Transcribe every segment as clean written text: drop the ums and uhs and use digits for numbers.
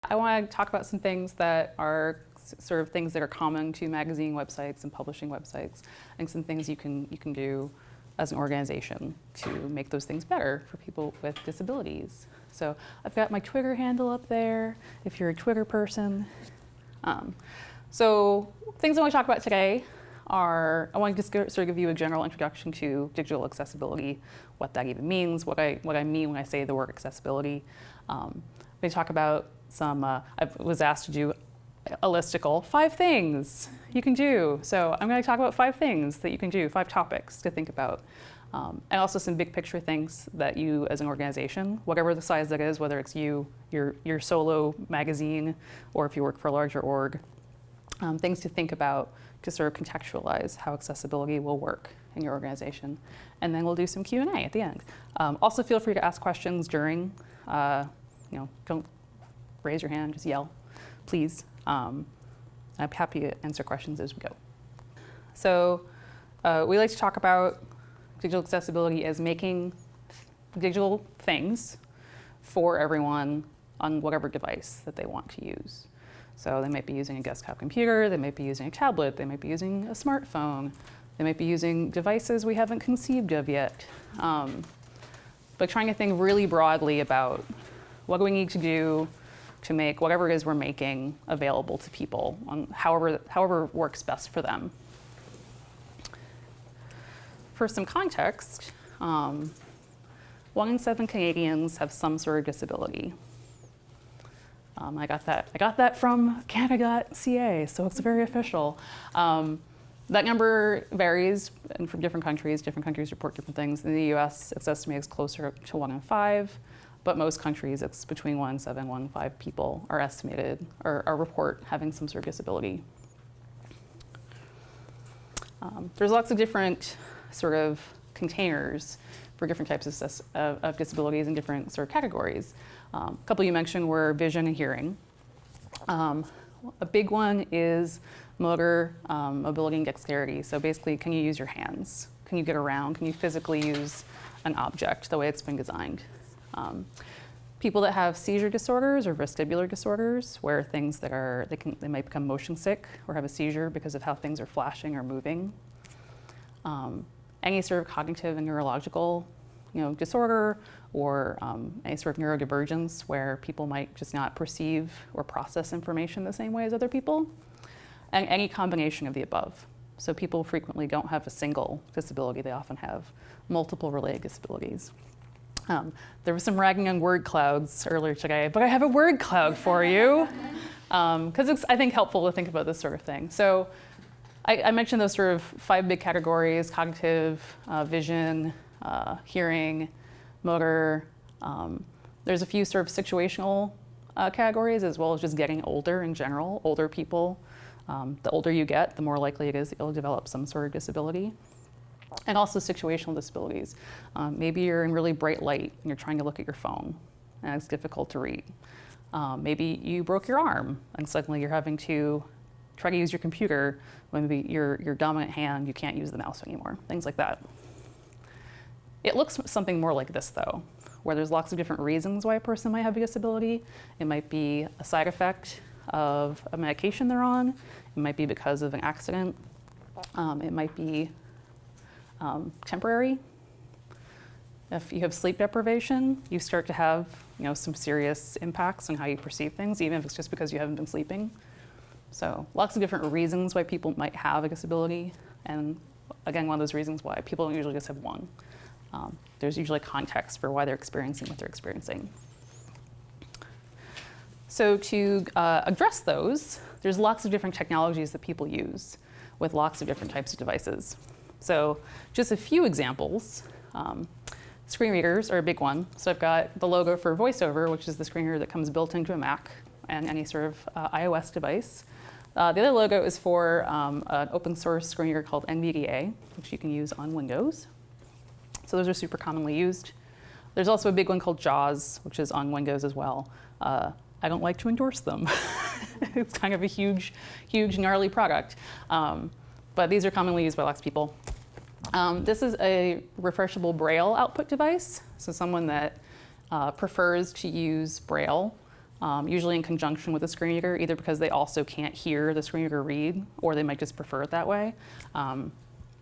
I want to talk about some things that are sort of things that are common to magazine websites and publishing websites, and some things you can do as an organization to make those things better for people with disabilities. So I've got my Twitter handle up there, if you're a Twitter person. So things I want to talk about today are, I want to just sort of give you a general introduction to digital accessibility, what that even means, what I mean when I say the word accessibility. We talk about some, I was asked to do a listicle, 5 things you can do. So I'm going to talk about 5 things that you can do, 5 topics to think about. And also some big picture things that you as an organization, whatever the size that is, whether it's your solo magazine, or if you work for a larger org, things to think about to sort of contextualize how accessibility will work in your organization. And then we'll do some Q&A at the end. Also feel free to ask questions during, don't raise your hand, just yell, please. I'm happy to answer questions as we go. So we like to talk about digital accessibility as making digital things for everyone on whatever device that they want to use. So they might be using a desktop computer, they might be using a tablet, they might be using a smartphone, they might be using devices we haven't conceived of yet. But trying to think really broadly about what do we need to do to make whatever it is we're making available to people on however works best for them. For some context, 1 in 7 Canadians have some sort of disability. I got that from Canada.ca, so it's very official. That number varies from different countries. Different countries report different things. In the US, it's estimated closer to 1 in 5, but most countries, it's between 1 in 7, 1 in 5 people are estimated or report having some sort of disability. There's lots of different sort of containers for different types of disabilities and different sort of categories. A couple you mentioned were vision and hearing. A big one is motor, mobility and dexterity. So basically, can you use your hands? Can you get around? Can you physically use an object the way it's been designed? People that have seizure disorders or vestibular disorders, where things that are, they might become motion sick or have a seizure because of how things are flashing or moving. Any sort of cognitive and neurological disorder, or any sort of neurodivergence where people might just not perceive or process information the same way as other people, and any combination of the above. So people frequently don't have a single disability, they often have multiple related disabilities. There was some ragging on word clouds earlier today, but I have a word cloud for you, because it's, I think, helpful to think about this sort of thing. So I mentioned those sort of 5 big categories: cognitive, vision, hearing, motor. There's a few sort of situational categories, as well as just getting older in general. Older people, the older you get, the more likely it is that you'll develop some sort of disability. And also situational disabilities. Maybe you're in really bright light and you're trying to look at your phone and it's difficult to read. Maybe you broke your arm and suddenly you're having to try to use your computer when maybe your dominant hand, you can't use the mouse anymore, things like that. It looks something more like this though, where there's lots of different reasons why a person might have a disability. It might be a side effect of a medication they're on. It might be because of an accident. It might be temporary. If you have sleep deprivation, you start to have some serious impacts on how you perceive things, even if it's just because you haven't been sleeping. So lots of different reasons why people might have a disability. And again, one of those reasons why people don't usually just have one. There's usually context for why they're experiencing what they're experiencing. So to address those, there's lots of different technologies that people use with lots of different types of devices. So just a few examples. Screen readers are a big one. So I've got the logo for VoiceOver, which is the screen reader that comes built into a Mac and any sort of iOS device. The other logo is for an open source screen reader called NVDA, which you can use on Windows. So those are super commonly used. There's also a big one called JAWS, which is on Windows as well. I don't like to endorse them. It's kind of a huge, gnarly product. But these are commonly used by lots of people. This is a refreshable Braille output device. So someone that prefers to use Braille usually in conjunction with the screen reader, either because they also can't hear the screen reader read, or they might just prefer it that way.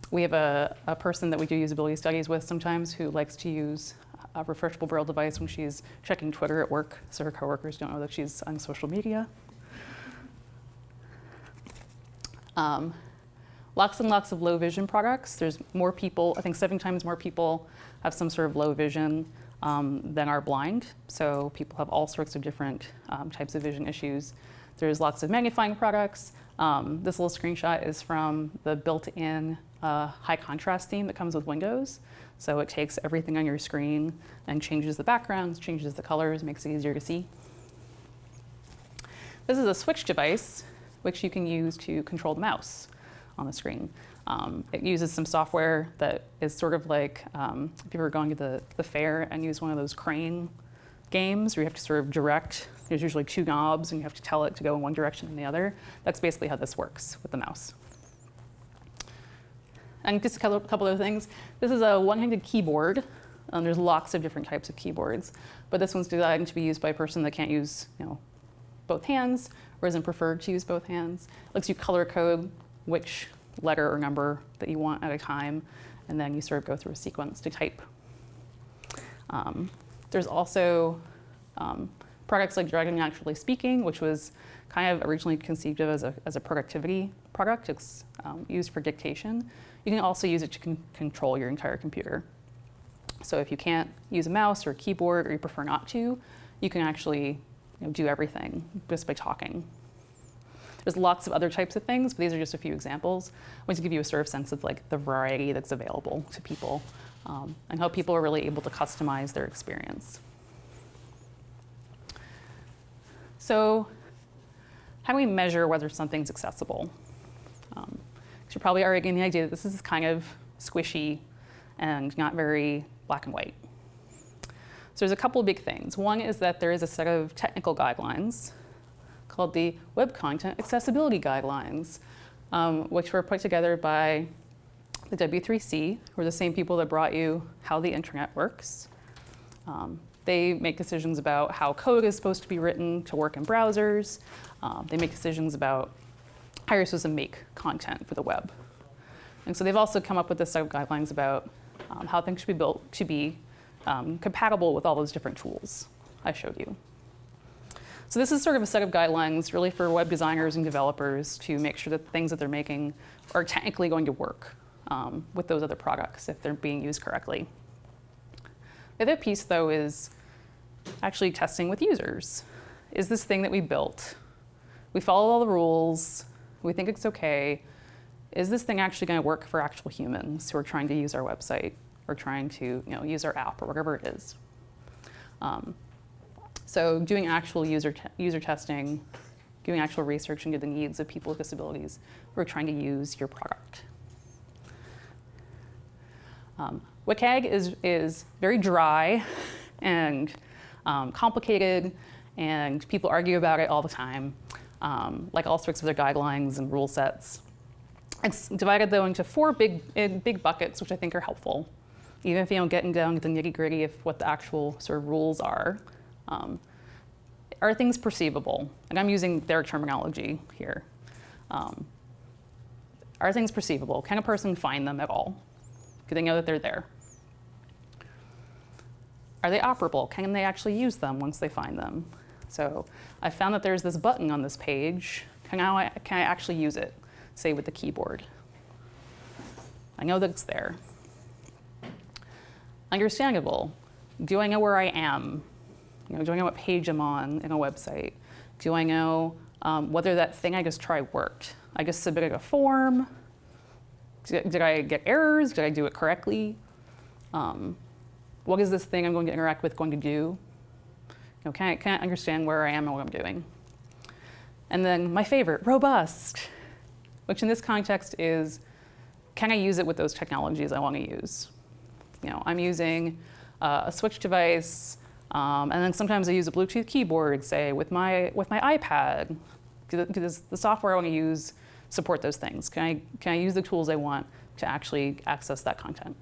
We have a person that we do usability studies with sometimes who likes to use a refreshable braille device when she's checking Twitter at work, so her coworkers don't know that she's on social media. Lots and lots of low vision products. There's more people, I think 7 times more people have some sort of low vision than are blind. So people have all sorts of different types of vision issues. There's lots of magnifying products. This little screenshot is from the built-in high contrast theme that comes with Windows. So it takes everything on your screen and changes the backgrounds, changes the colors, makes it easier to see. This is a switch device, which you can use to control the mouse on the screen. It uses some software that is sort of like, if you were going to the fair and use one of those crane games where you have to sort of direct, there's usually 2 knobs and you have to tell it to go in one direction and the other. That's basically how this works with the mouse. And just a couple other things. This is a one-handed keyboard. There's lots of different types of keyboards, but this one's designed to be used by a person that can't use, both hands or isn't preferred to use both hands. It lets you color code which letter or number that you want at a time, and then you sort of go through a sequence to type. There's also products like Dragon Naturally Speaking, which was kind of originally conceived of as a productivity product. It's used for dictation. You can also use it to control your entire computer. So if you can't use a mouse or a keyboard, or you prefer not to, you can actually do everything just by talking. There's lots of other types of things, but these are just a few examples. I want to give you a sort of sense of like the variety that's available to people and how people are really able to customize their experience. So how do we measure whether something's accessible? You're probably already getting the idea that this is kind of squishy and not very black and white. So there's a couple of big things. One is that there is a set of technical guidelines called the Web Content Accessibility Guidelines, which were put together by the W3C, who are the same people that brought you How the Internet Works. They make decisions about how code is supposed to be written to work in browsers. They make decisions about how you're supposed to make content for the web. And so they've also come up with this set of guidelines about how things should be built to be compatible with all those different tools I showed you. So this is sort of a set of guidelines really for web designers and developers to make sure that the things that they're making are technically going to work with those other products if they're being used correctly. The other piece, though, is actually testing with users. Is this thing that we built, we follow all the rules, we think it's okay, is this thing actually going to work for actual humans who are trying to use our website or trying to use our app or whatever it is? So doing actual user testing, doing actual research into the needs of people with disabilities who are trying to use your product. WCAG is very dry and complicated, and people argue about it all the time, like all sorts of other guidelines and rule sets. It's divided, though, into 4 big buckets, which I think are helpful, even if you don't get down to the nitty-gritty of what the actual sort of rules are. Are things perceivable? And I'm using their terminology here. Are things perceivable? Can a person find them at all? Do they know that they're there? Are they operable? Can they actually use them once they find them? So I found that there's this button on this page. Can I actually use it, say with the keyboard? I know that it's there. Understandable. Do I know where I am? Do I know what page I'm on in a website? Do I know whether that thing I just tried worked? I just submitted a form. Did I get errors? Did I do it correctly? What is this thing I'm going to interact with going to do? Can I understand where I am and what I'm doing? And then my favorite, robust, which in this context is, can I use it with those technologies I want to use? I'm using a switch device, and then sometimes I use a Bluetooth keyboard, say, with my iPad. Does the software I want to use support those things? Can I use the tools I want to actually access that content?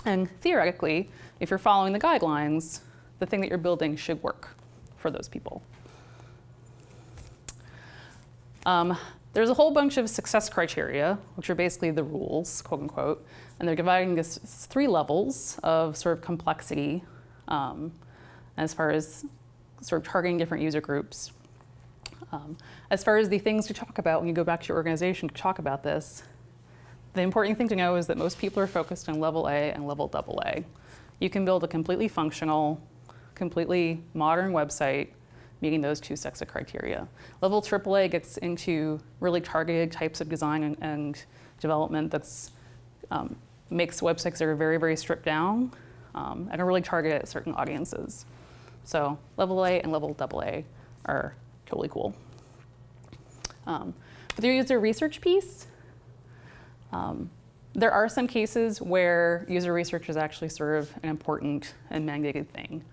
And theoretically, if you're following the guidelines, the thing that you're building should work for those people. There's a whole bunch of success criteria, which are basically the rules, quote unquote, and they're dividing this 3 levels of sort of complexity as far as sort of targeting different user groups. As far as the things to talk about when you go back to your organization to talk about this, the important thing to know is that most people are focused on level A and level AA. You can build a completely functional, completely modern website meeting those 2 sets of criteria. Level AAA gets into really targeted types of design and development that's makes websites that are very, very stripped down and are really targeted at certain audiences. So level A and level AA are totally cool. For the user research piece, there are some cases where user research is actually sort of an important and mandated thing.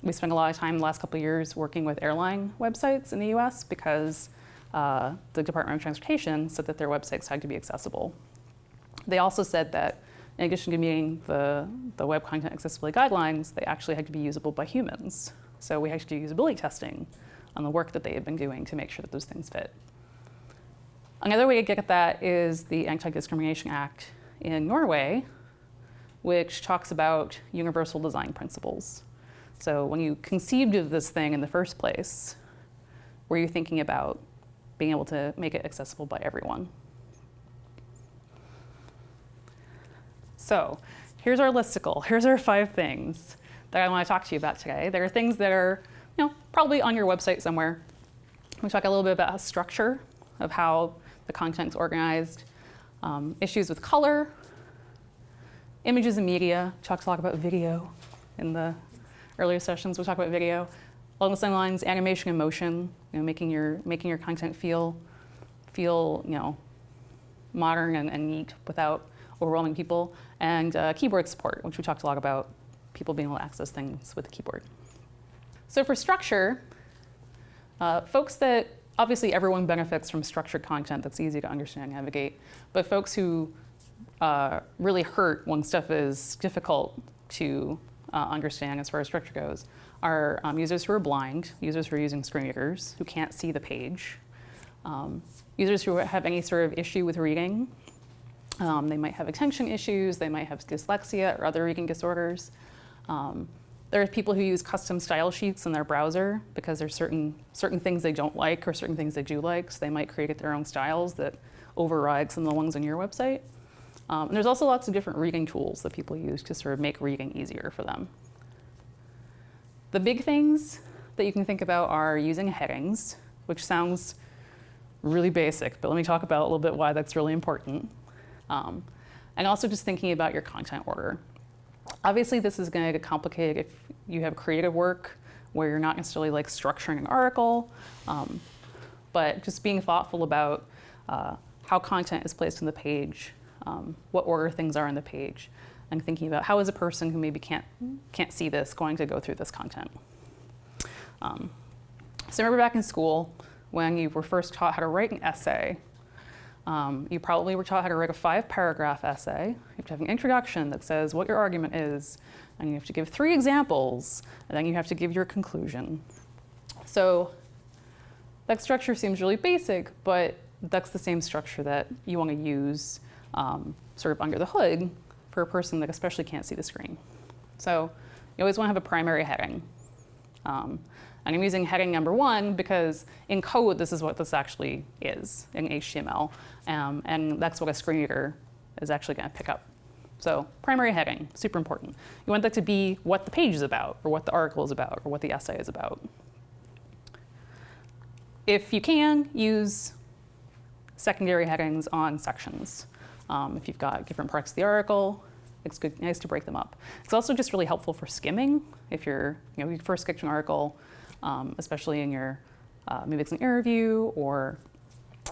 We spent a lot of time the last couple of years working with airline websites in the US because the Department of Transportation said that their websites had to be accessible. They also said that in addition to meeting the Web Content Accessibility Guidelines, they actually had to be usable by humans. So we had to do usability testing on the work that they had been doing to make sure that those things fit. Another way to get at that is the Anti-Discrimination Act in Norway, which talks about universal design principles. So when you conceived of this thing in the first place, were you thinking about being able to make it accessible by everyone? So here's our listicle. Here's our 5 things that I want to talk to you about today. There are things that are, probably on your website somewhere. We talk a little bit about structure of how the content's organized, issues with color, images and media. Talk a lot about video in the earlier sessions. We'll talk about video. Along the same lines, animation and motion, making your content feel modern and neat without overwhelming people, and keyboard support, which we talked a lot about, people being able to access things with the keyboard. So for structure, folks that, obviously everyone benefits from structured content that's easy to understand and navigate, but folks who really hurt when stuff is difficult to understand as far as structure goes are users who are blind, users who are using screen readers, who can't see the page, users who have any sort of issue with reading. They might have attention issues, they might have dyslexia or other reading disorders. There are people who use custom style sheets in their browser because there's certain things they don't like or certain things they do like, so they might create their own styles that override some of the ones on your website. And there's also lots of different reading tools that people use to sort of make reading easier for them. The big things that you can think about are using headings, which sounds really basic, but let me talk about a little bit why that's really important. And also just thinking about your content order. Obviously, this is going to get complicated if you have creative work where you're not necessarily like structuring an article, but just being thoughtful about how content is placed on the page, what order things are on the page, and thinking about how is a person who maybe can't see this going to go through this content. So remember back in school when you were first taught how to write an essay, you probably were taught how to write a 5-paragraph essay. You have to have an introduction that says what your argument is, and you have to give 3 examples, and then you have to give your conclusion. So that structure seems really basic, but that's the same structure that you want to use sort of under the hood for a person that especially can't see the screen. So you always want to have a primary heading. And I'm using heading number 1 because in code, this is what this actually is in HTML. And that's what a screen reader is actually going to pick up. So primary heading, super important. You want that to be what the page is about, or what the article is about, or what the essay is about. If you can, use secondary headings on sections. If you've got different parts of the article, it's nice to break them up. It's also just really helpful for skimming. If you first sketch an article, especially in your, maybe it's an interview or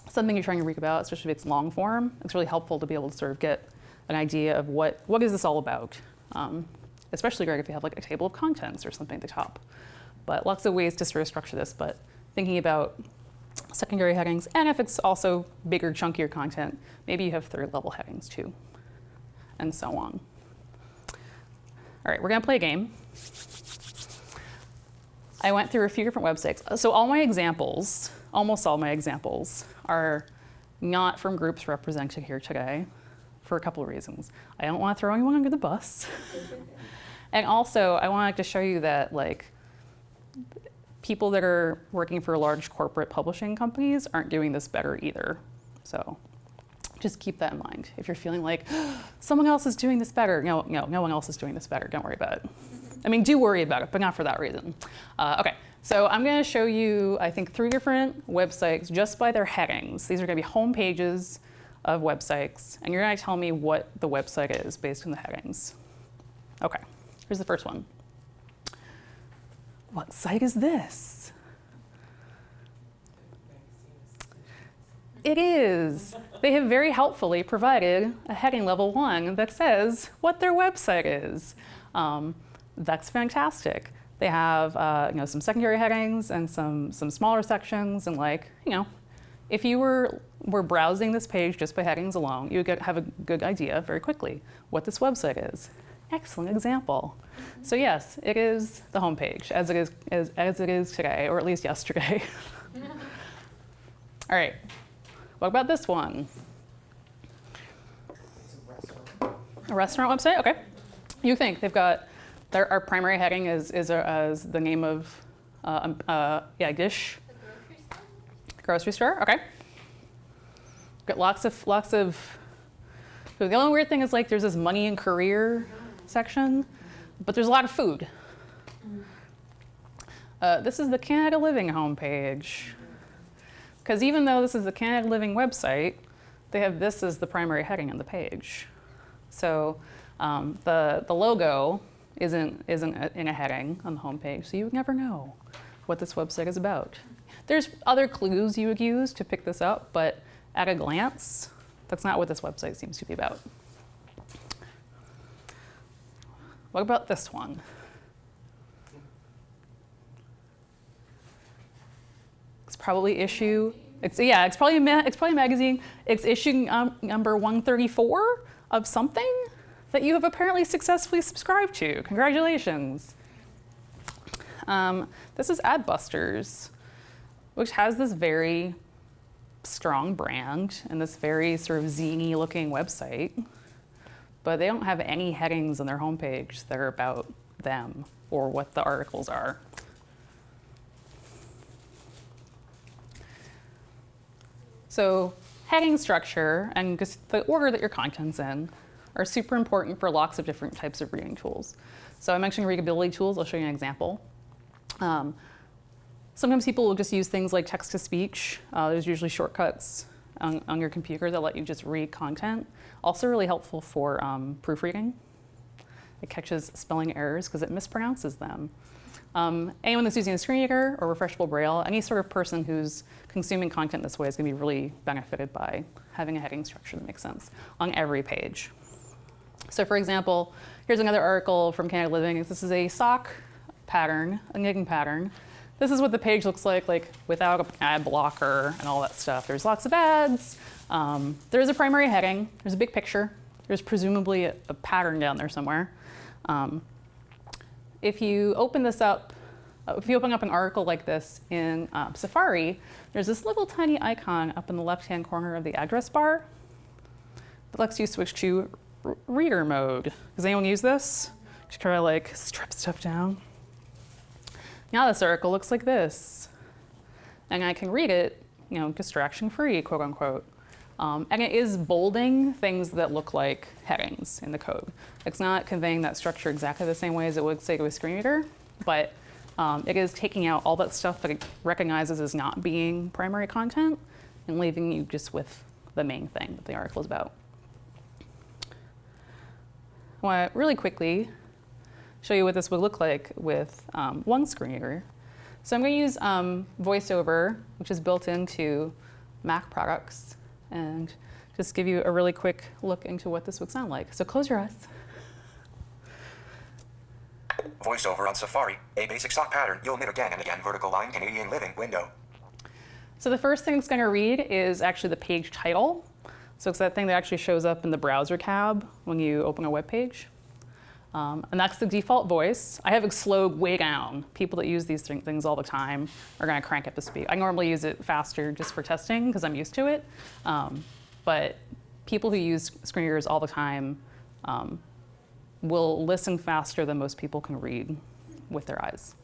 something you're trying to read about, especially if it's long form, it's really helpful to be able to sort of get an idea of what is this all about. Especially great if you have like a table of contents or something at the top. But lots of ways to sort of structure this, but thinking about secondary headings, and if it's also bigger, chunkier content, maybe you have 3rd level headings too, and so on. All right, we're gonna play a game. I went through a few different websites. So all my examples almost all my examples are not from groups represented here today for a couple of reasons. I don't want to throw anyone under the bus. And also, I wanted to show you that like people that are working for large corporate publishing companies aren't doing this better either. So just keep that in mind. If you're feeling like someone else is doing this better, no one else is doing this better. Don't worry about it. I mean, do worry about it, but not for that reason. Okay, so I'm going to show you, I think, 3 different websites just by their headings. These are going to be home pages of websites, and you're going to tell me what the website is based on the headings. Okay, here's the first one. What site is this? It is. They have very helpfully provided a heading level 1 that says what their website is. That's fantastic. They have some secondary headings and some smaller sections, and like, if you were browsing this page just by headings alone, you would have a good idea very quickly what this website is. Excellent example. So yes, it is the homepage as it is today, or at least yesterday. All right. What about this one? A restaurant website? Okay. You think they've got our primary heading is the name of dish. Grocery store. Okay. Got lots of. So the only weird thing is like there's this money and career section, but there's a lot of food. This is the Canada Living homepage. Because even though this is the Canada Living website, they have this as the primary heading on the page. So the logo isn't in a heading on the homepage, so you would never know what this website is about. There's other clues you would use to pick this up, but at a glance, that's not what this website seems to be about. What about this one? It's probably issue. It's probably a magazine. It's issue number 134 of something that you have apparently successfully subscribed to. Congratulations. This is Adbusters, which has this very strong brand and this very sort of zany looking website, but they don't have any headings on their homepage that are about them or what the articles are. So heading structure and just the order that your content's in are super important for lots of different types of reading tools. So I mentioned readability tools. I'll show you an example. Sometimes people will just use things like text-to-speech. There's usually shortcuts on your computer that let you just read content. Also really helpful for proofreading. It catches spelling errors because it mispronounces them. Anyone that's using a screen reader or refreshable braille, any sort of person who's consuming content this way is going to be really benefited by having a heading structure that makes sense on every page. So for example, here's another article from Canada Living. This is a sock pattern, a knitting pattern. This is what the page looks like without an ad blocker and all that stuff. There's lots of ads. There's a primary heading. There's a big picture. There's presumably a pattern down there somewhere. If you open this up, if you open up an article like this in Safari, there's this little tiny icon up in the left-hand corner of the address bar that lets you switch to reader mode. Does anyone use this? Just try to strip stuff down. Now this article looks like this. And I can read it, distraction-free, quote unquote. And it is bolding things that look like headings in the code. It's not conveying that structure exactly the same way as it would say to a screen reader, but it is taking out all that stuff that it recognizes as not being primary content and leaving you just with the main thing that the article is about. I want to really quickly show you what this would look like with one screen reader. So I'm going to use VoiceOver, which is built into Mac products, and just give you a really quick look into what this would sound like. So close your eyes. VoiceOver on Safari, a basic sock pattern, you'll knit again and again, vertical line, Canadian Living, window. So the first thing it's going to read is actually the page title. So it's that thing that actually shows up in the browser tab when you open a web page. And that's the default voice. I have Explode way down. People that use these things all the time are going to crank up the speed. I normally use it faster just for testing because I'm used to it. But people who use screen readers all the time will listen faster than most people can read with their eyes.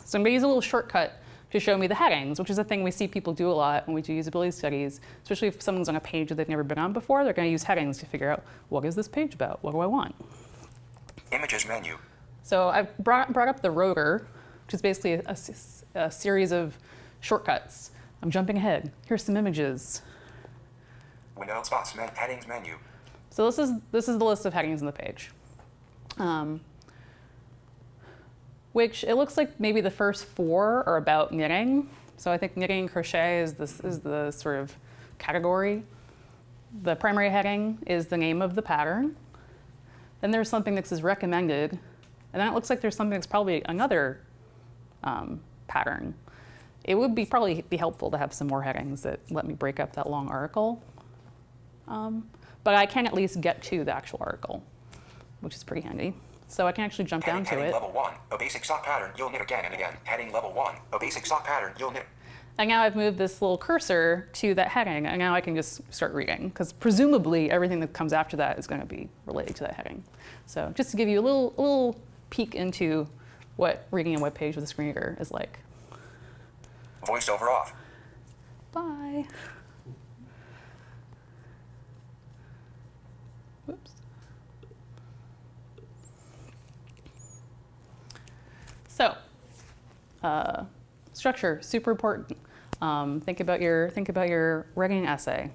So I'm going to use a little shortcut to show me the headings, which is a thing we see people do a lot when we do usability studies, especially if someone's on a page that they've never been on before. They're going to use headings to figure out, what is this page about? What do I want? Images menu. So I've brought up the rotor, which is basically a series of shortcuts. I'm jumping ahead. Here's some images. Window spots, headings menu. So this is the list of headings on the page. Which it looks like maybe the first 4 are about knitting. So I think knitting and crochet is the sort of category. The primary heading is the name of the pattern. Then there's something that says recommended. And then it looks like there's something that's probably another pattern. It would probably be helpful to have some more headings that let me break up that long article. But I can at least get to the actual article, which is pretty handy. So I can actually jump down to heading it. Level 1, a basic sock pattern, you'll knit again and again. Heading level 1, a basic sock pattern, you'll knit. And now I've moved this little cursor to that heading, and now I can just start reading, because presumably everything that comes after that is going to be related to that heading. So just to give you a little peek into what reading a web page with a screen reader is like. Voiceover off. Bye. Whoops. So, structure, super important. Think about your writing essay,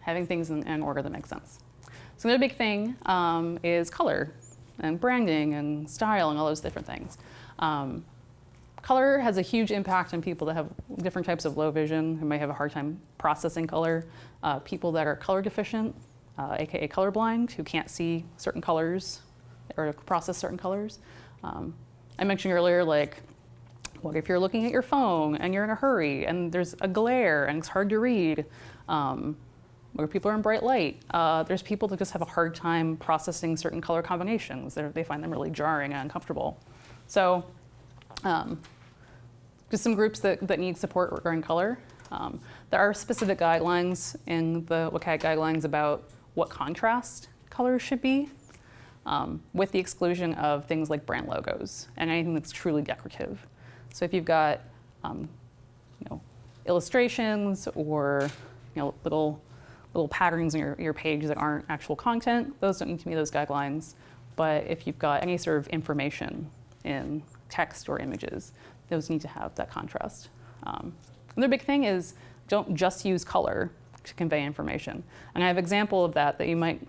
having things in order that makes sense. So another big thing is color and branding and style and all those different things. Color has a huge impact on people that have different types of low vision, who may have a hard time processing color. People that are color deficient, aka colorblind, who can't see certain colors or process certain colors. I mentioned earlier, like, what if you're looking at your phone and you're in a hurry and there's a glare and it's hard to read? Where people are in bright light. There's people that just have a hard time processing certain color combinations. They find them really jarring and uncomfortable. So just some groups that need support regarding color. There are specific guidelines in the WCAG guidelines about what contrast colors should be, with the exclusion of things like brand logos and anything that's truly decorative. So if you've got illustrations or little patterns in your page that aren't actual content, those don't need to meet those guidelines. But if you've got any sort of information in text or images, those need to have that contrast. Another big thing is don't just use color to convey information. And I have an example of that you might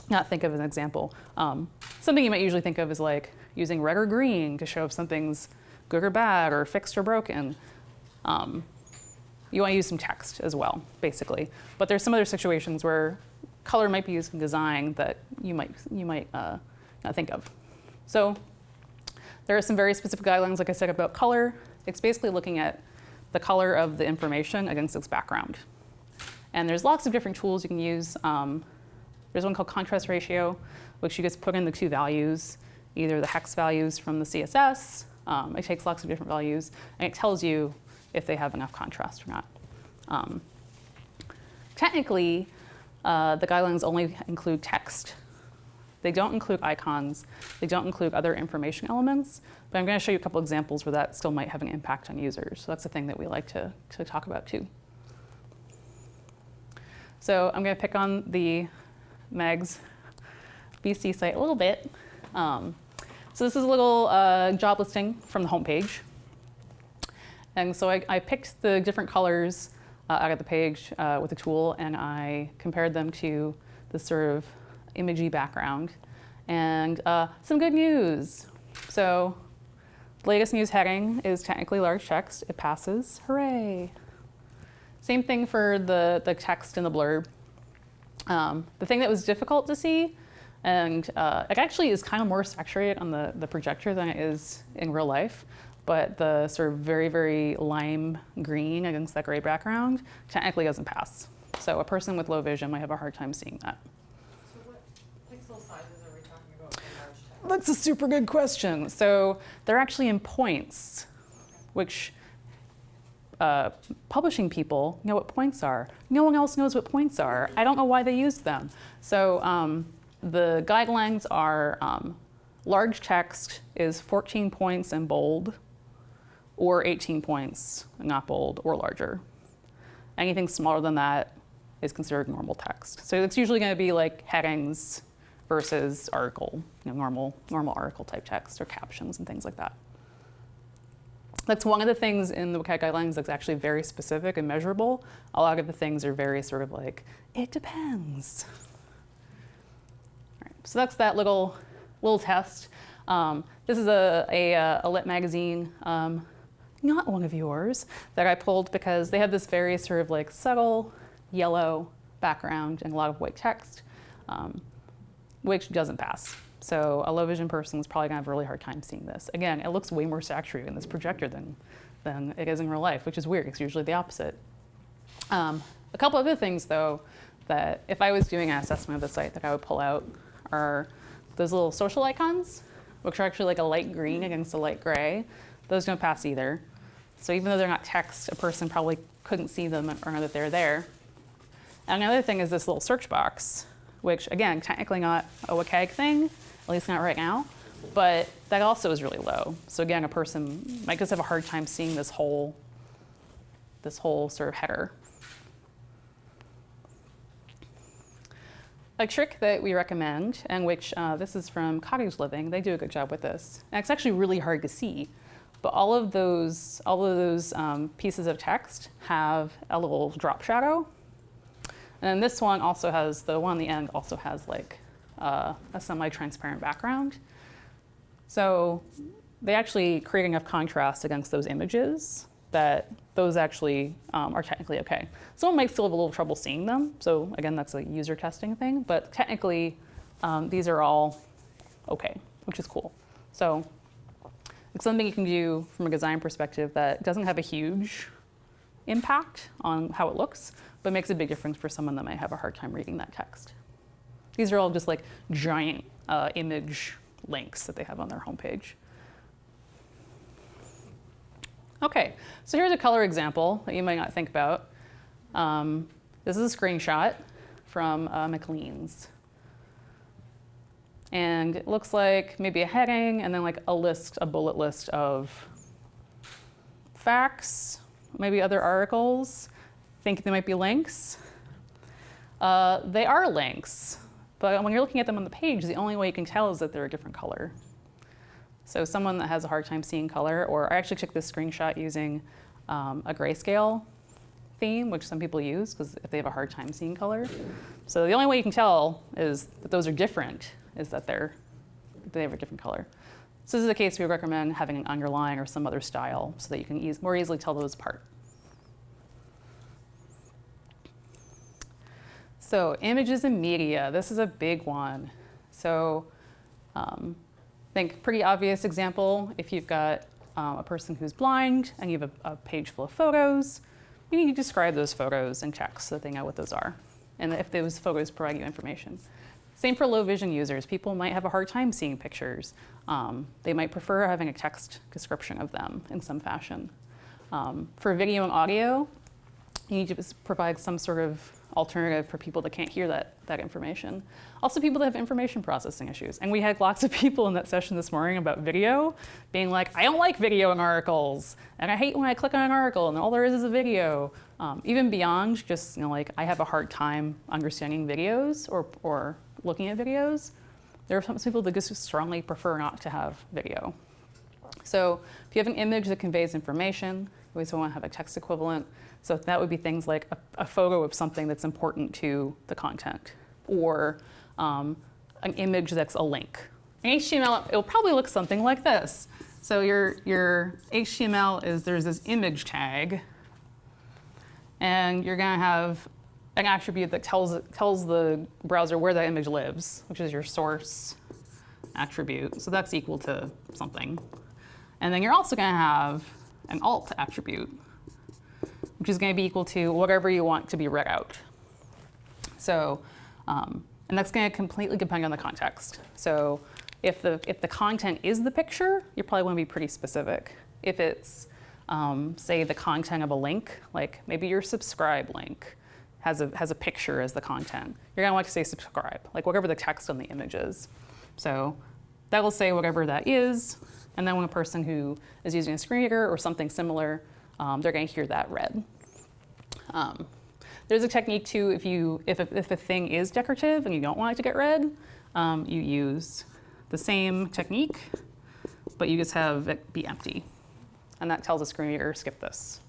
not think of as an example. Something you might usually think of is like using red or green to show if something's good or bad or fixed or broken. You want to use some text as well, basically. But there's some other situations where color might be used in design that you might not think of. So there are some very specific guidelines, like I said, about color. It's basically looking at the color of the information against its background. And there's lots of different tools you can use. There's one called contrast ratio, which you just put in the 2 values, either the hex values from the CSS. It takes lots of different values, and it tells you if they have enough contrast or not. Technically, the guidelines only include text. They don't include icons. They don't include other information elements. But I'm going to show you a couple examples where that still might have an impact on users. So that's a thing that we like to talk about too. So I'm going to pick on the Meigs BC site a little bit. So this is a little job listing from the homepage. And so I picked the different colors out of the page with a tool, and I compared them to this sort of imagey background. And some good news. So the latest news heading is technically large text. It passes. Hooray. Same thing for the text in the blurb. The thing that was difficult to see, and it actually is kind of more saturated on the projector than it is in real life, but the sort of very, very lime green against that gray background technically doesn't pass. So a person with low vision might have a hard time seeing that. So what pixel sizes are we talking about That's a super good question. So they're actually in points, which publishing people know what points are. No one else knows what points are. I don't know why they used them. So the guidelines are large text is 14 points and bold, or 18 points, not bold, or larger. Anything smaller than that is considered normal text. So it's usually going to be like headings versus article, normal article type text, or captions and things like that. That's one of the things in the WCAG guidelines that's actually very specific and measurable. A lot of the things are very sort of like, it depends. All right, so that's that little test. This is a lit magazine, not one of yours, that I pulled because they have this very sort of like subtle yellow background and a lot of white text, which doesn't pass. So a low vision person is probably gonna have a really hard time seeing this. Again, it looks way more saturated in this projector than it is in real life, which is weird. It's usually the opposite. A couple other things though, that if I was doing an assessment of the site that I would pull out are those little social icons, which are actually like a light green against a light gray. Those don't pass either. So even though they're not text, a person probably couldn't see them or know that they're there. And another thing is this little search box, which again, technically not a WCAG thing, at least not right now, but that also is really low. So again, a person might just have a hard time seeing this whole sort of header. A trick that we recommend, and which this is from Cottage Living, they do a good job with this. And it's actually really hard to see, but all of those pieces of text have a little drop shadow. And then this one also has, the one on the end also has like a semi-transparent background. So they actually create enough contrast against those images that those actually are technically okay. Someone might still have a little trouble seeing them. So again, that's a user testing thing, but technically these are all okay, which is cool. So it's something you can do from a design perspective that doesn't have a huge impact on how it looks, but makes a big difference for someone that might have a hard time reading that text. These are all just like giant image links that they have on their homepage. Okay, so here's a color example that you might not think about. This is a screenshot from Maclean's. And it looks like maybe a heading and then like a bullet list of facts, maybe other articles. Think they might be links. They are links, but when you're looking at them on the page, the only way you can tell is that they're a different color. So someone that has a hard time seeing color, or I actually took this screenshot using a grayscale theme, which some people use because if they have a hard time seeing color. So the only way you can tell is that those are different, is that they have a different color. So this is the case we recommend having an underline or some other style so that you can more easily tell those apart. So images and media, this is a big one. So I think pretty obvious example, if you've got a person who's blind and you have a page full of photos, you need to describe those photos in text so that they know what those are, and if those photos provide you information. Same for low vision users. People might have a hard time seeing pictures. They might prefer having a text description of them in some fashion. For video and audio, you need to provide some sort of alternative for people that can't hear that information. Also people that have information processing issues. And we had lots of people in that session this morning about video being like, I don't like video in articles. And I hate when I click on an article and all there is a video. Even beyond just, like I have a hard time understanding videos or looking at videos. There are some people that just strongly prefer not to have video. So if you have an image that conveys information, you always want to have a text equivalent. So that would be things like a photo of something that's important to the content, or an image that's a link. In HTML, it'll probably look something like this. So your HTML is, there's this image tag, and you're going to have an attribute that tells the browser where that image lives, which is your source attribute. So that's equal to something. And then you're also going to have an alt attribute, which is going to be equal to whatever you want to be read out. So, and that's going to completely depend on the context. So If the content is the picture, you probably want to be pretty specific. If it's, say, the content of a link, like maybe your subscribe link has a picture as the content, you're going to want to say subscribe, like whatever the text on the image is. So that will say whatever that is, and then when a person who is using a screen reader or something similar, they're going to hear that read. There's a technique too, if a thing is decorative and you don't want it to get read, you use the same technique, but you just have it be empty. And that tells the screen reader, skip this.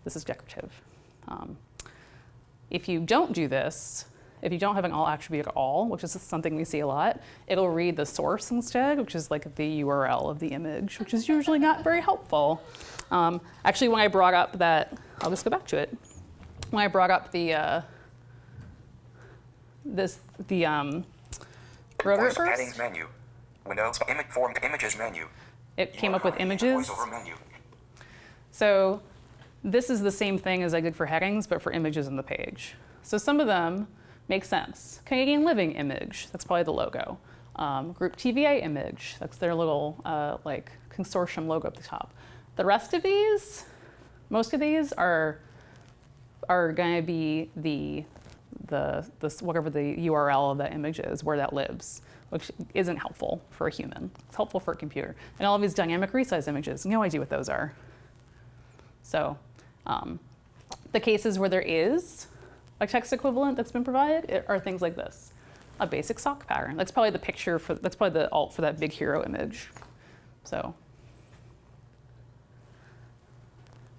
This is decorative. If you don't do this, if you don't have an all attribute at all, which is something we see a lot, it'll read the source instead, which is like the URL of the image, which is usually not very helpful. Actually, when I brought up that, I'll just go back to it. When I brought up the rotor first, Settings menu. Windows formed images menu. It came up with images. Voiceover menu. So this is the same thing as I did for headings, but for images in the page. So some of them make sense. Canadian Living image, that's probably the logo. Group TVA image, that's their little like consortium logo at the top. The rest of these, most of these are going to be the whatever the URL of that image is, where that lives, which isn't helpful for a human. It's helpful for a computer. And all of these dynamic resize images, no idea what those are. So the cases where there is a text equivalent that's been provided are things like this. A basic sock pattern. That's probably the picture for, that's probably the alt for that big hero image. So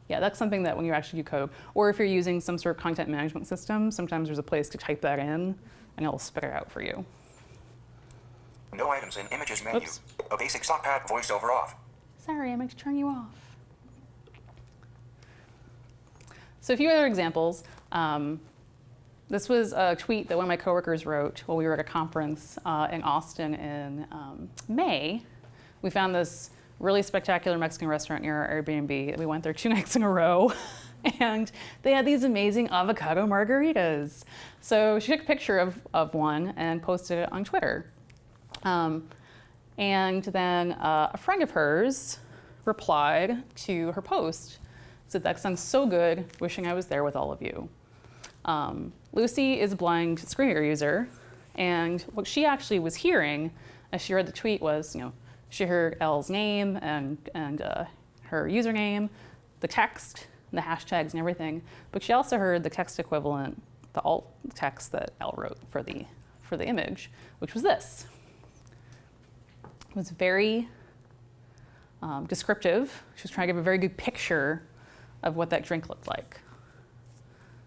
yeah, that's something that when you actually do code, or if you're using some sort of content management system, sometimes there's a place to type that in and it'll spit it out for you. No items in images menu. Oops. A basic sock pad voiceover off. Sorry, I meant to turn you off. So a few other examples. This was a tweet that one of my coworkers wrote while we were at a conference in Austin in May. We found this really spectacular Mexican restaurant near our Airbnb. We went there 2 nights in a row, and they had these amazing avocado margaritas. So she took a picture of one and posted it on Twitter. And then a friend of hers replied to her post, said, "That sounds so good, wishing I was there with all of you." Lucy is a blind screen reader user, and what she actually was hearing as she read the tweet was, she heard Elle's name and her username, the text, and the hashtags and everything, but she also heard the text equivalent, the alt text that Elle wrote for the image, which was this. It was very descriptive. She was trying to give a very good picture of what that drink looked like.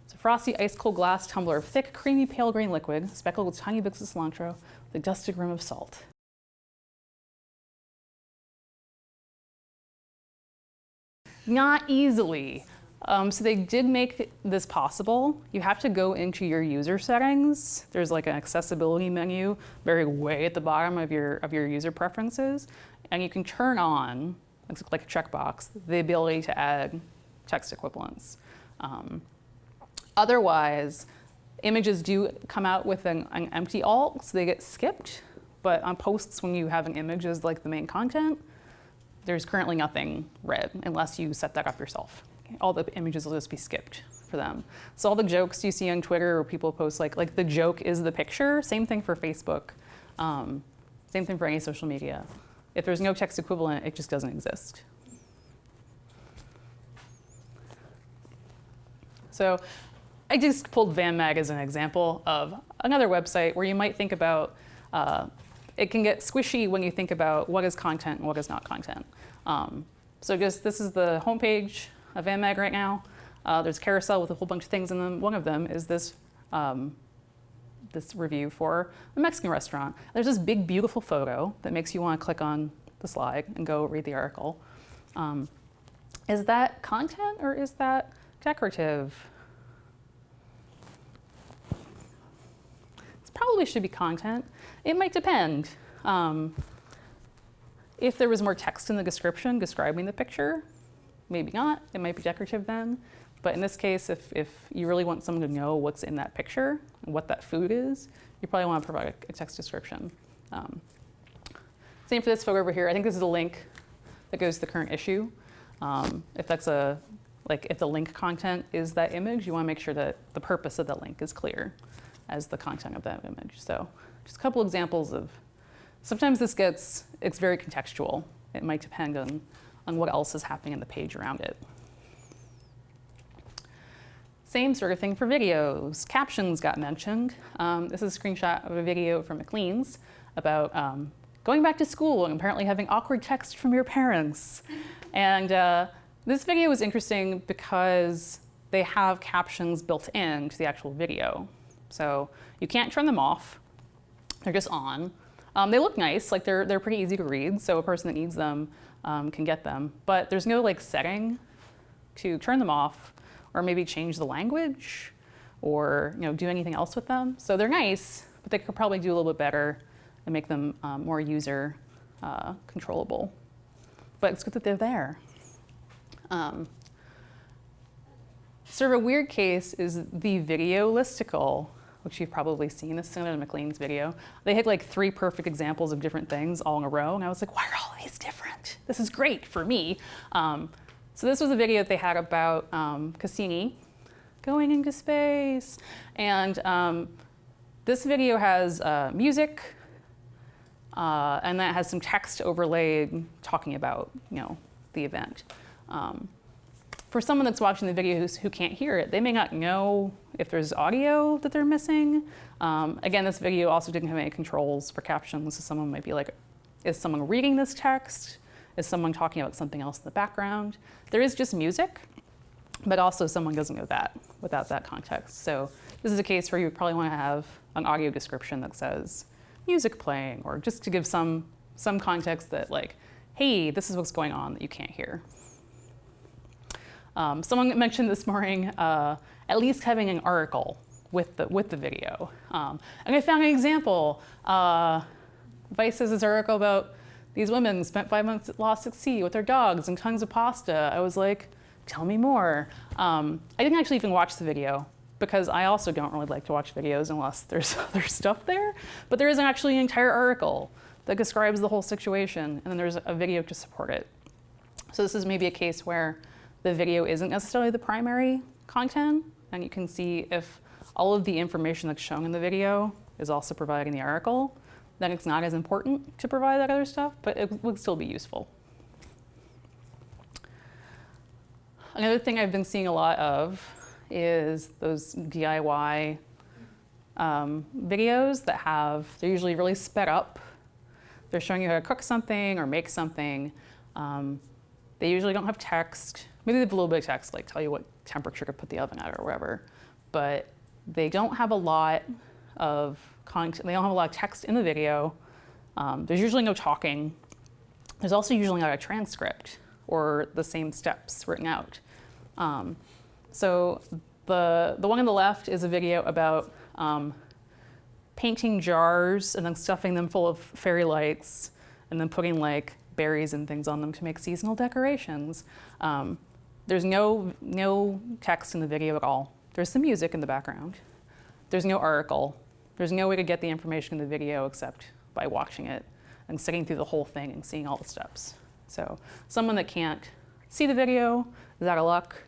It's a frosty, ice-cold glass tumbler of thick, creamy, pale green liquid, speckled with tiny bits of cilantro, with a dusted rim of salt. Not easily. So they did make this possible. You have to go into your user settings. There's like an accessibility menu, very way at the bottom of your user preferences, and you can turn on, it's like a checkbox, the ability to add text equivalents. Otherwise, images do come out with an empty alt, so they get skipped. But on posts, when you have an image as like the main content, there's currently nothing read unless you set that up yourself. All the images will just be skipped for them. So all the jokes you see on Twitter where people post like the joke is the picture, same thing for Facebook, same thing for any social media. If there's no text equivalent, it just doesn't exist. So I just pulled VanMag as an example of another website where you might think about, it can get squishy when you think about what is content and what is not content. So just this is the homepage of VanMag right now. There's a carousel with a whole bunch of things in them. One of them is this, this review for a Mexican restaurant. There's this big, beautiful photo that makes you want to click on the slide and go read the article. Is that content or is that decorative? It probably should be content. It might depend. If there was more text in the description describing the picture, maybe not. It might be decorative then. But in this case, if you really want someone to know what's in that picture and what that food is, you probably want to provide a text description. Same for this photo over here. I think this is a link that goes to the current issue. If that's if the link content is that image, you want to make sure that the purpose of that link is clear as the content of that image. So just a couple examples of, sometimes it's very contextual. It might depend on what else is happening in the page around it. Same sort of thing for videos. Captions got mentioned. This is a screenshot of a video from Maclean's about going back to school and apparently having awkward text from your parents. And this video was interesting because they have captions built into the actual video. So you can't turn them off. They're just on. They look nice, like they're pretty easy to read, so a person that needs them can get them. But there's no setting to turn them off, or maybe change the language, or do anything else with them. So they're nice, but they could probably do a little bit better and make them more user controllable. But it's good that they're there. Sort of a weird case is the video Listicle, which you've probably seen. This is in Maclean's video. They had 3 perfect examples of different things all in a row, and I was like, why are all of these different? This is great for me. So this was a video that they had about Cassini going into space. And this video has music, and then it has some text overlaid talking about the event. For someone that's watching the video who can't hear it, they may not know if there's audio that they're missing. Again, this video also didn't have any controls for captions, so someone might be like, is someone reading this text? Is someone talking about something else in the background? There is just music, but also someone doesn't know that without that context. So this is a case where you would probably want to have an audio description that says music playing, or just to give some context that hey, this is what's going on that you can't hear. Someone mentioned this morning at least having an article with the video. And I found an example. Vice has this article about these women spent 5 months lost at sea with their dogs and tons of pasta. I was like, tell me more. I didn't actually even watch the video because I also don't really like to watch videos unless there's other stuff there. But there is actually an entire article that describes the whole situation, and then there's a video to support it. So this is maybe a case where the video isn't necessarily the primary content, and you can see if all of the information that's shown in the video is also provided in the article, then it's not as important to provide that other stuff, but it would still be useful. Another thing I've been seeing a lot of is those DIY videos that they're usually really sped up. They're showing you how to cook something or make something. They usually don't have text. Maybe they have a little bit of text, like tell you what temperature to put the oven at or whatever. But they don't have a lot of content. They don't have a lot of text in the video. There's usually no talking. There's also usually not a transcript or the same steps written out. So the one on the left is a video about painting jars and then stuffing them full of fairy lights and then putting berries and things on them to make seasonal decorations. There's no text in the video at all. There's some music in the background. There's no article. There's no way to get the information in the video except by watching it and sitting through the whole thing and seeing all the steps. So someone that can't see the video is out of luck.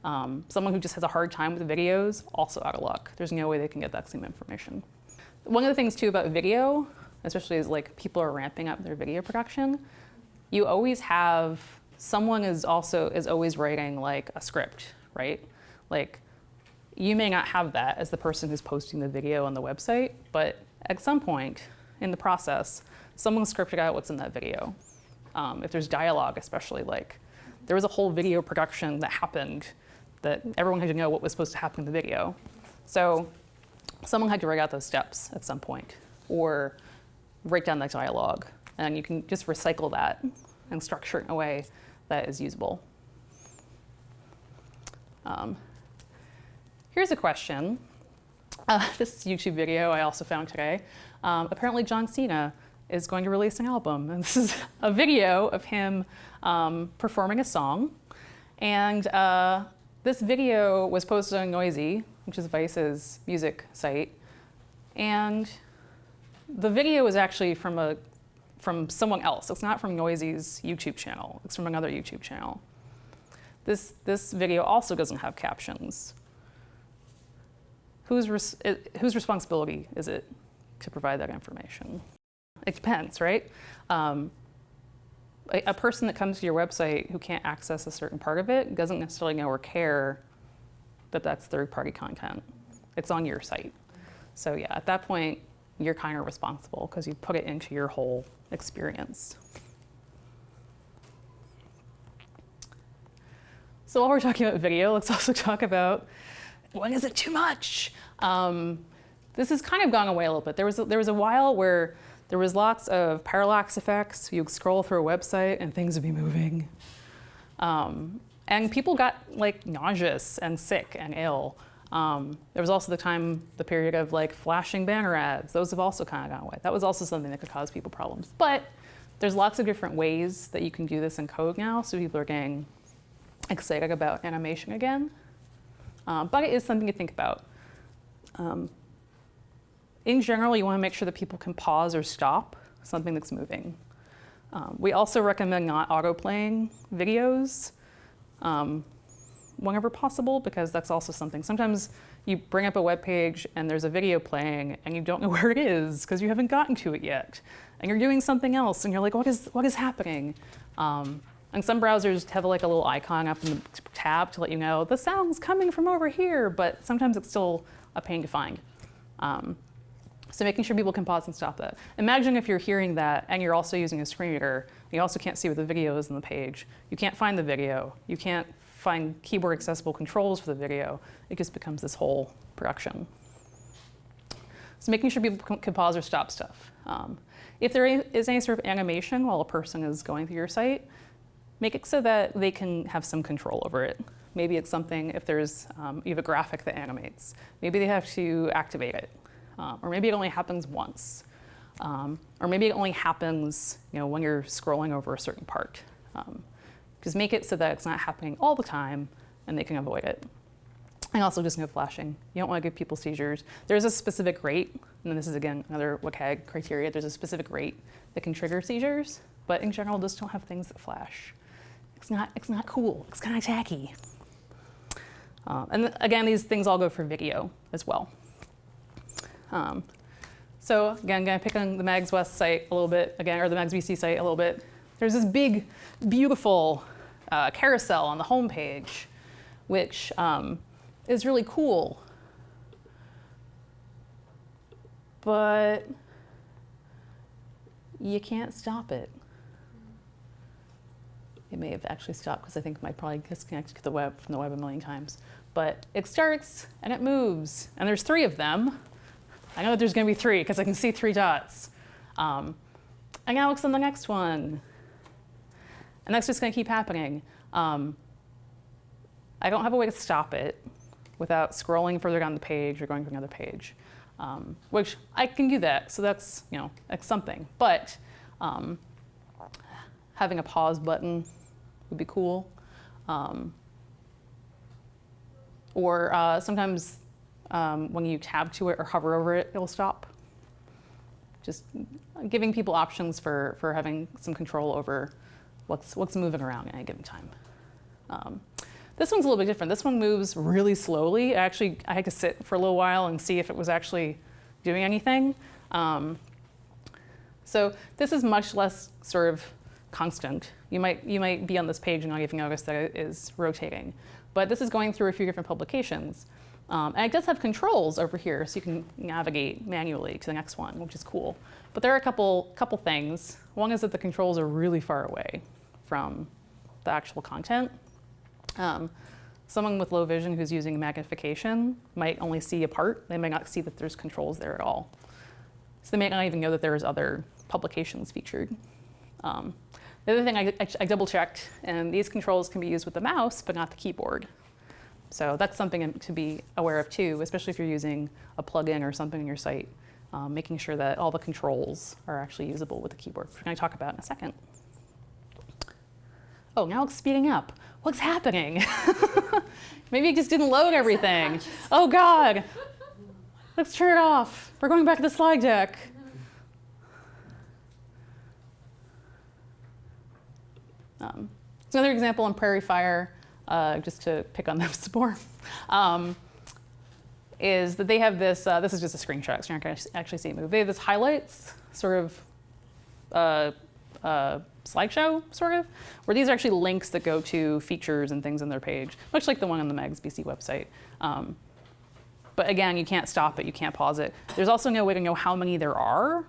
Someone who just has a hard time with the videos, also out of luck. There's no way they can get that same information. One of the things too about video, especially as people are ramping up their video production, you always have, someone is always writing a script, right? You may not have that as the person who's posting the video on the website, but at some point in the process, someone scripted out what's in that video. If there's dialogue, especially, there was a whole video production that happened that everyone had to know what was supposed to happen in the video. So someone had to write out those steps at some point, or write down that dialogue, and you can just recycle that and structure it in a way that is usable. Here's a question. This YouTube video I also found today. Apparently John Cena is going to release an album, and this is a video of him performing a song. And this video was posted on Noisy, which is Vice's music site. And the video is actually from from someone else. It's not from Noisy's YouTube channel. It's from another YouTube channel. This video also doesn't have captions. Whose responsibility is it to provide that information? It depends, right? A person that comes to your website who can't access a certain part of it doesn't necessarily know or care that that's third-party content. It's on your site. So yeah, at that point, you're kind of responsible because you put it into your whole experience. So while we're talking about video, let's also talk about when is it too much? This has kind of gone away a little bit. There was a while where there was lots of parallax effects. You'd scroll through a website and things would be moving. And people got like nauseous and sick and ill. There was also the period of like flashing banner ads. Those have also kind of gone away. That was also something that could cause people problems. But there's lots of different ways that you can do this in code now, so people are getting excited about animation again. But it is something to think about. In general, you want to make sure that people can pause or stop something that's moving. We also recommend not auto-playing videos whenever possible, because that's also something. Sometimes you bring up a web page and there's a video playing and you don't know where it is because you haven't gotten to it yet. And you're doing something else and you're like, what is happening? And some browsers have like a little icon up in the tab to let you know the sound's coming from over here, but sometimes it's still a pain to find. So making sure people can pause and stop that. Imagine if you're hearing that and you're also using a screen reader, and you also can't see what the video is on the page. You can't find the video. You can't find keyboard accessible controls for the video. It just becomes this whole production. So making sure people can pause or stop stuff. If there is any sort of animation while a person is going through your site, make it so that they can have some control over it. Maybe it's something, if there's, you have a graphic that animates, maybe they have to activate it. Or maybe it only happens once. Or maybe it only happens when you're scrolling over a certain part. Just make it so that it's not happening all the time and they can avoid it. And also just no flashing. You don't want to give people seizures. There's a specific rate, and this is again another WCAG criteria, there's a specific rate that can trigger seizures, but in general just don't have things that flash. It's not cool, it's kind of tacky. And again, these things all go for video as well. So again, I'm going to pick on the MagsWest site a little bit, again, or the Meigs BC site a little bit. There's this big, beautiful carousel on the home page, which is really cool. But you can't stop it. It may have actually stopped because I think it might probably disconnect to the web from the web a million times. But it starts and it moves, and there's 3 of them. I know that there's going to be 3 because I can see 3 dots. And now it's on the next one. And that's just going to keep happening. I don't have a way to stop it without scrolling further down the page or going to another page, which I can do that. So that's, that's something. But having a pause button would be cool. Or sometimes when you tab to it or hover over it, it'll stop. Just giving people options for having some control over what's moving around at any given time. This one's a little bit different. This one moves really slowly. I had to sit for a little while and see if it was actually doing anything. So this is much less sort of constant. You might be on this page and not even notice that it is rotating. But this is going through a few different publications. And it does have controls over here, so you can navigate manually to the next one, which is cool. But there are a couple things. One is that the controls are really far away from the actual content. Someone with low vision who's using magnification might only see a part. They might not see that there's controls there at all. So they may not even know that there's other publications featured. The other thing I double checked, and these controls can be used with the mouse, but not the keyboard. So that's something to be aware of too, especially if you're using a plugin or something on your site, making sure that all the controls are actually usable with the keyboard, which we're going to talk about in a second. Oh, now it's speeding up. What's happening? Maybe it just didn't load everything. Oh God, let's turn it off. We're going back to the slide deck. So another example in Prairie Fire, just to pick on them some more, is that they have this, this is just a screenshot, so you're not going to actually see it move. They have this highlights sort of slideshow, sort of, where these are actually links that go to features and things on their page, much like the one on the Meigs BC website. But again, you can't stop it, you can't pause it. There's also no way to know how many there are.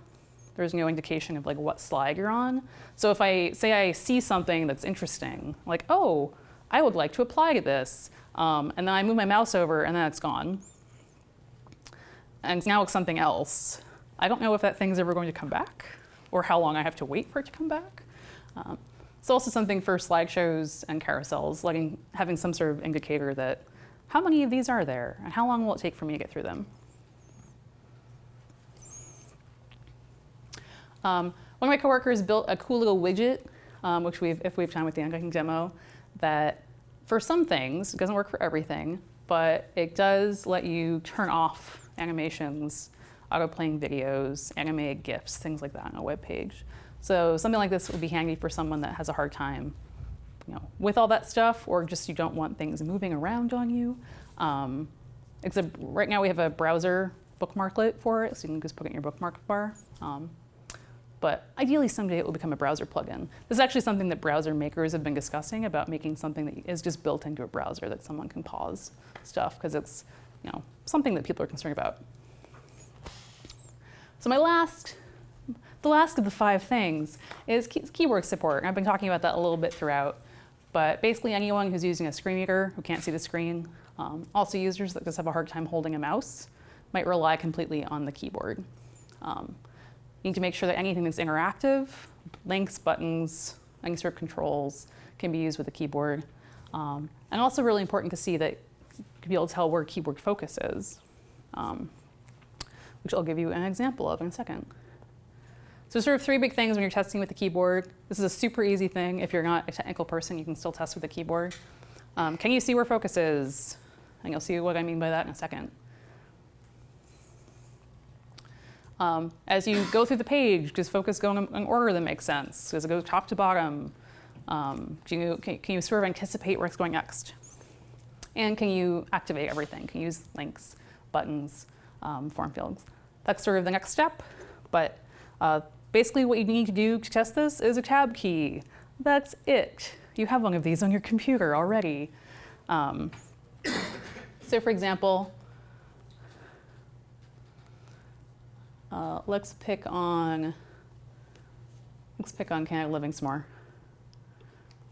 There's no indication of like what slide you're on. So if I say I see something that's interesting, like, oh, I would like to apply to this, and then I move my mouse over and then it's gone. And now it's something else. I don't know if that thing's ever going to come back or how long I have to wait for it to come back. It's also something for slideshows and carousels, having some sort of indicator that how many of these are there and how long will it take for me to get through them. One of my coworkers built a cool little widget, which if we have time with the Widget Demo, that for some things, it doesn't work for everything, but it does let you turn off animations, auto-playing videos, animated GIFs, things like that on a web page. So something like this would be handy for someone that has a hard time, with all that stuff, or just you don't want things moving around on you. Except right now we have a browser bookmarklet for it, so you can just put it in your bookmark bar. But ideally someday it will become a browser plugin. This is actually something that browser makers have been discussing about making something that is just built into a browser that someone can pause stuff, because it's something that people are concerned about. So the last of the 5 things is keyboard support. And I've been talking about that a little bit throughout, but basically anyone who's using a screen reader who can't see the screen, also users that just have a hard time holding a mouse, might rely completely on the keyboard. You need to make sure that anything that's interactive, links, buttons, any sort of controls, can be used with the keyboard. And also really important to see that you can be able to tell where keyboard focus is, which I'll give you an example of in a second. So sort of 3 big things when you're testing with the keyboard. This is a super easy thing. If you're not a technical person, you can still test with the keyboard. Can you see where focus is? And you'll see what I mean by that in a second. As you go through the page, does focus go in order that makes sense? Does it go top to bottom? Can you sort of anticipate where it's going next? And can you activate everything? Can you use links, buttons, form fields? That's sort of the next step. But basically what you need to do to test this is a tab key. That's it. You have one of these on your computer already. So for example, let's pick on Canada Living some more.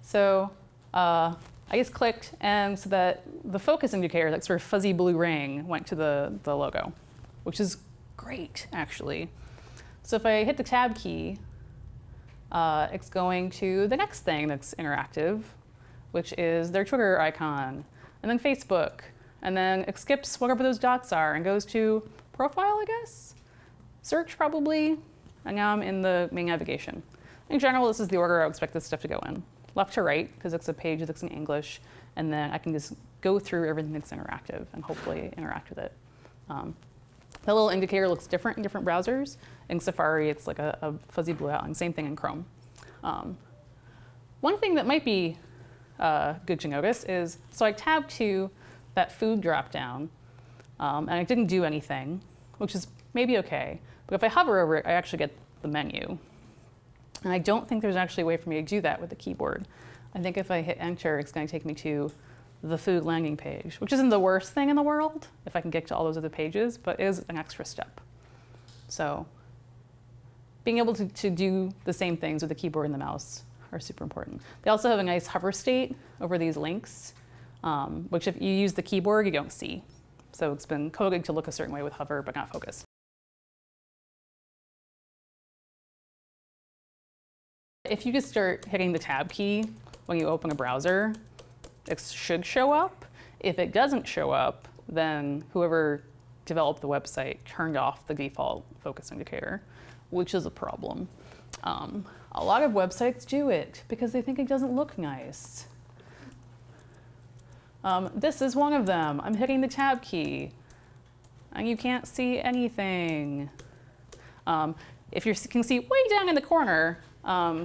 So I just clicked, and so that the focus indicator, that sort of fuzzy blue ring, went to the logo, which is great, actually. So if I hit the tab key, it's going to the next thing that's interactive, which is their Twitter icon, and then Facebook, and then it skips whatever those dots are and goes to profile, I guess? Search, probably, and now I'm in the main navigation. In general, this is the order I would expect this stuff to go in. Left to right, because it's a page that's in English, and then I can just go through everything that's interactive and hopefully interact with it. The little indicator looks different in different browsers. In Safari, it's like a fuzzy blue outline. Same thing in Chrome. One thing that might be good to notice is, so I tabbed to that food dropdown, and I didn't do anything, which is maybe okay. But if I hover over it, I actually get the menu. And I don't think there's actually a way for me to do that with the keyboard. I think if I hit enter, it's going to take me to the food landing page, which isn't the worst thing in the world if I can get to all those other pages, but is an extra step. So being able to do the same things with the keyboard and the mouse are super important. They also have a nice hover state over these links, which if you use the keyboard, you don't see. So it's been coded to look a certain way with hover, but not focus. If you just start hitting the tab key when you open a browser, it should show up. If it doesn't show up, then whoever developed the website turned off the default focus indicator, which is a problem. A lot of websites do it because they think it doesn't look nice. This is one of them. I'm hitting the tab key, and you can't see anything. If you can see way down in the corner,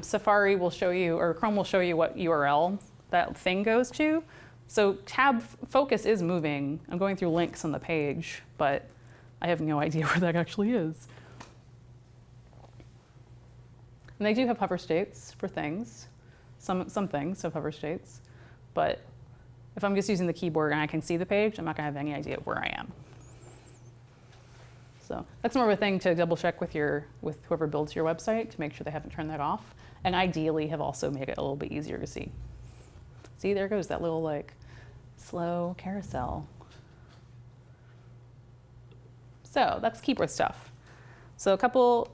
Safari will show you, or Chrome will show you what URL that thing goes to. So tab focus is moving. I'm going through links on the page, but I have no idea where that actually is. And they do have hover states for things. Some things have hover states, but if I'm just using the keyboard and I can see the page, I'm not going to have any idea where I am. So that's more of a thing to double check with whoever builds your website to make sure they haven't turned that off, and ideally have also made it a little bit easier to see. See, there goes that little like slow carousel. So that's keyboard stuff. So a couple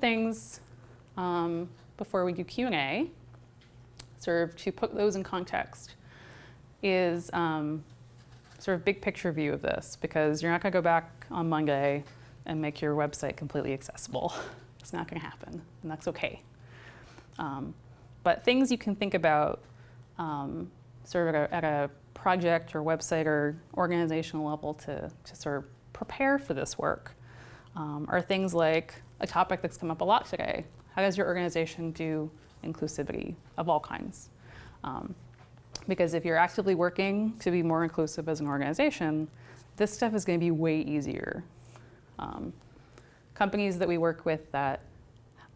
things before we do Q&A, sort of to put those in context, is sort of big picture view of this, because you're not going to go back on Monday and make your website completely accessible. It's not going to happen, and that's okay. But things you can think about sort of at a project or website or organizational level to sort of prepare for this work are things like a topic that's come up a lot today. How does your organization do inclusivity of all kinds? Because if you're actively working to be more inclusive as an organization, this stuff is going to be way easier. Companies that we work with that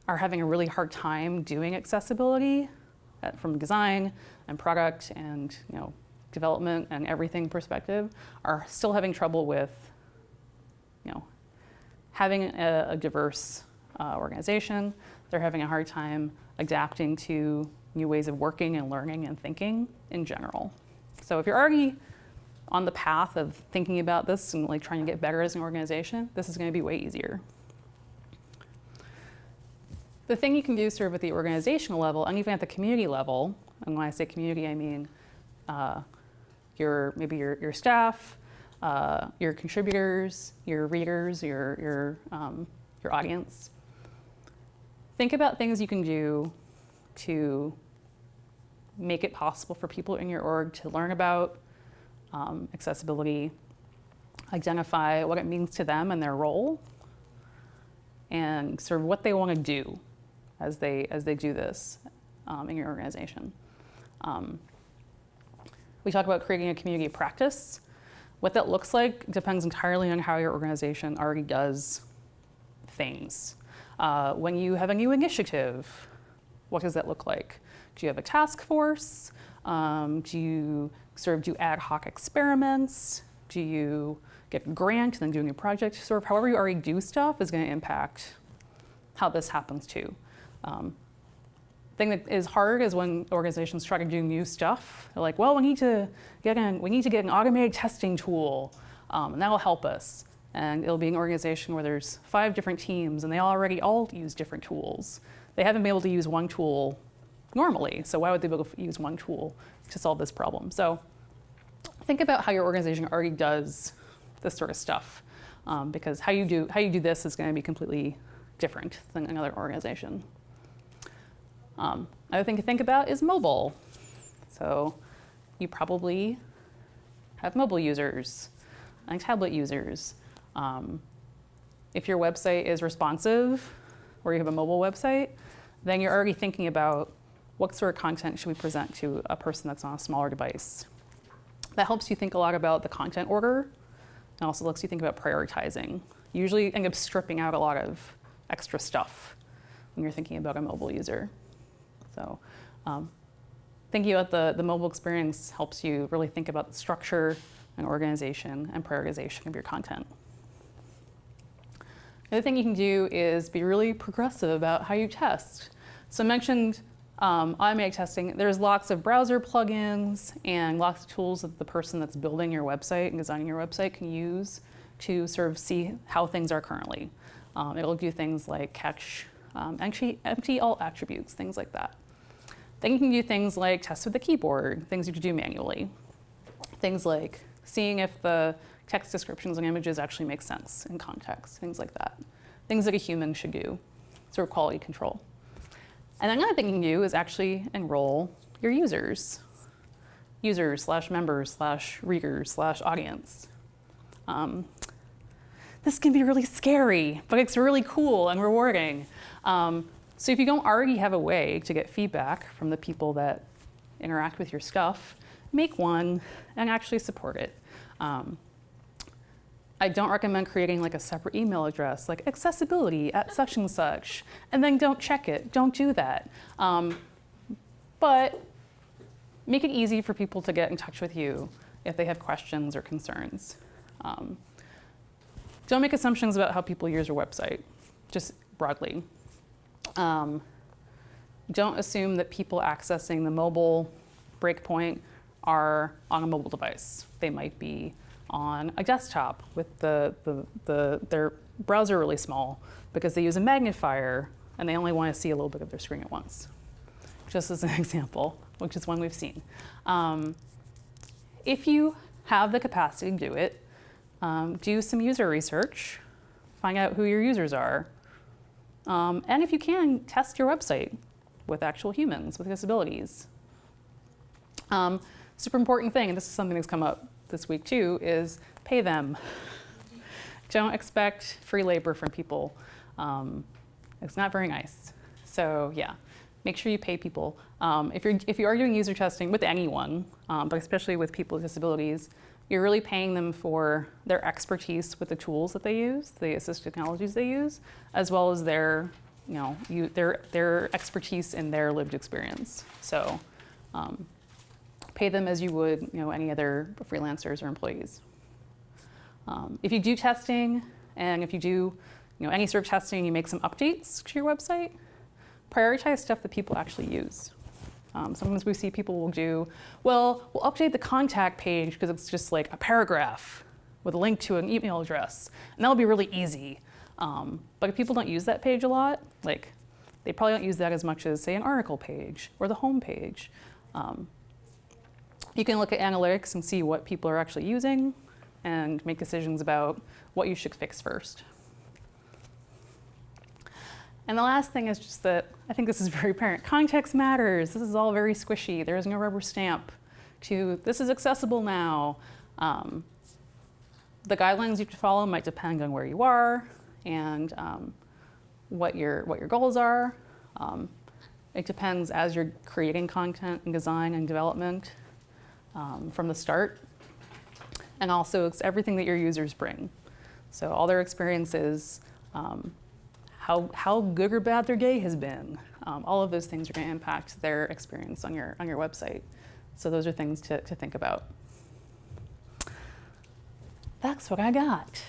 are having a really hard time doing accessibility from design and product and development and everything perspective are still having trouble with having a diverse organization. They're having a hard time adapting to new ways of working and learning and thinking in general. So if you're already on the path of thinking about this and like trying to get better as an organization, this is going to be way easier. The thing you can do sort of at the organizational level and even at the community level, and when I say community, I mean maybe your staff, your contributors, your readers, your audience. Think about things you can do to make it possible for people in your org to learn about accessibility, identify what it means to them and their role, and sort of what they want to do as they do this in your organization. We talk about creating a community of practice. What that looks like depends entirely on how your organization already does things. When you have a new initiative, what does that look like? Do you have a task force? Do you sort of do ad hoc experiments? Do you get a grant and then do a new project? Sort of however you already do stuff is going to impact how this happens too. Thing that is hard is when organizations try to do new stuff. They're like, well, we need to get an automated testing tool, and that'll help us. And it'll be an organization where there's 5 different teams, and they already all use different tools. They haven't been able to use one tool normally, so why would they be able to use one tool to solve this problem? So think about how your organization already does this sort of stuff, because how you do this is going to be completely different than another organization. Another thing to think about is mobile. So you probably have mobile users and tablet users. If your website is responsive or you have a mobile website, then you're already thinking about what sort of content should we present to a person that's on a smaller device. That helps you think a lot about the content order and also lets you think about prioritizing. You usually end up stripping out a lot of extra stuff when you're thinking about a mobile user. So thinking about the mobile experience helps you really think about the structure and organization and prioritization of your content. The other thing you can do is be really progressive about how you test. So I mentioned automated testing. There's lots of browser plugins and lots of tools that the person that's building your website and designing your website can use to sort of see how things are currently. It'll do things like catch empty alt attributes, things like that. Then you can do things like test with the keyboard, things you could do manually. Things like seeing if the text descriptions and images actually make sense in context, things like that. Things that a human should do, sort of quality control. And then another thing you can do is actually enroll your users. Users/members/readers/audience. This can be really scary, but it's really cool and rewarding. So if you don't already have a way to get feedback from the people that interact with your stuff, make one and actually support it. I don't recommend creating like a separate email address, like accessibility at such and such, and then don't check it. Don't do that. But make it easy for people to get in touch with you if they have questions or concerns. Don't make assumptions about how people use your website, just broadly. Don't assume that people accessing the mobile breakpoint are on a mobile device. They might be on a desktop with their browser really small because they use a magnifier and they only want to see a little bit of their screen at once. Just as an example, which is one we've seen. If you have the capacity to do it, do some user research, find out who your users are, and if you can, test your website with actual humans with disabilities. Super important thing, and this is something that's come up this week too, is pay them. Don't expect free labor from people. It's not very nice. So yeah, make sure you pay people. If you are doing user testing with anyone, but especially with people with disabilities, you're really paying them for their expertise with the tools that they use, the assistive technologies they use, as well as their expertise in their lived experience. So pay them as you would any other freelancers or employees. If you do testing, and if you do any sort of testing, you make some updates to your website, prioritize stuff that people actually use. Sometimes we see people will do, well, we'll update the contact page because it's just like a paragraph with a link to an email address, and that'll be really easy. But if people don't use that page a lot, like they probably don't use that as much as, say, an article page or the home page. You can look at analytics and see what people are actually using and make decisions about what you should fix first. And the last thing is just that I think this is very apparent. Context matters. This is all very squishy. There is no rubber stamp to this is accessible now. The guidelines you have to follow might depend on where you are and what your goals are. It depends as you're creating content and design and development from the start. And also it's everything that your users bring. So all their experiences, how good or bad their day has been. All of those things are going to impact their experience on your website. So those are things to think about. That's what I got.